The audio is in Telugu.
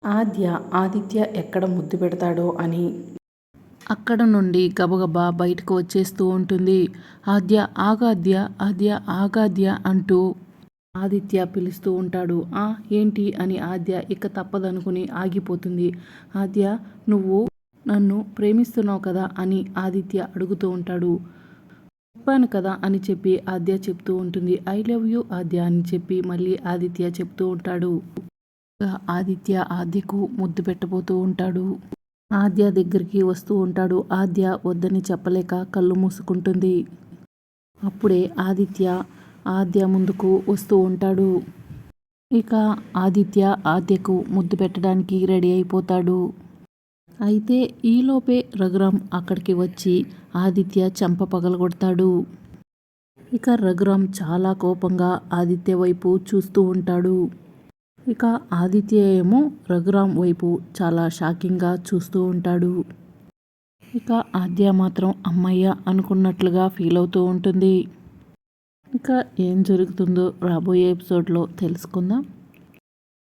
ఆద్య ఆదిత్య ఎక్కడ ముద్దు పెడతాడో అని అక్కడ నుండి గబగబా బయటకు వచ్చేస్తూ ఉంటుంది. ఆద్య ఆగాద్య, ఆద్య ఆగాద్య అంటూ ఆదిత్య పిలుస్తూ ఉంటాడు. ఏంటి అని ఆద్య ఇక తప్పదనుకుని ఆగిపోతుంది. ఆద్య, నువ్వు నన్ను ప్రేమిస్తున్నావు కదా అని ఆదిత్య అడుగుతూ ఉంటాడు. చెప్పాను కదా అని చెప్పి ఆద్య చెప్తూ ఉంటుంది. ఐ లవ్ యూ ఆద్య అని చెప్పి మళ్ళీ ఆదిత్య చెప్తూ ఉంటాడు. ఆదిత్య ఆద్యకు ముద్దు పెట్టబోతూ ఉంటాడు. ఆద్య దగ్గరికి వస్తూ ఉంటాడు. ఆద్య వద్దని చెప్పలేక కళ్ళు మూసుకుంటుంది. అప్పుడే ఆద్య ముందుకు వస్తూ ఉంటాడు. ఇక ఆదిత్య ఆద్యకు ముద్దు పెట్టడానికి రెడీ అయిపోతాడు. అయితే ఈలోపే రఘురాం అక్కడికి వచ్చి ఆదిత్య చెంప పగలగొడతాడు. ఇక రఘురాం చాలా కోపంగా ఆదిత్య వైపు చూస్తూ ఉంటాడు. ఇక ఆదిత్య ఏమో రఘురాం వైపు చాలా షాకింగ్గా చూస్తూ ఉంటాడు. ఇక ఆద్య మాత్రం అమ్మయ్య అనుకున్నట్లుగా ఫీల్ అవుతూ ఉంటుంది. ఇక ఏం జరుగుతుందో రాబోయే ఎపిసోడ్లో తెలుసుకుందాం.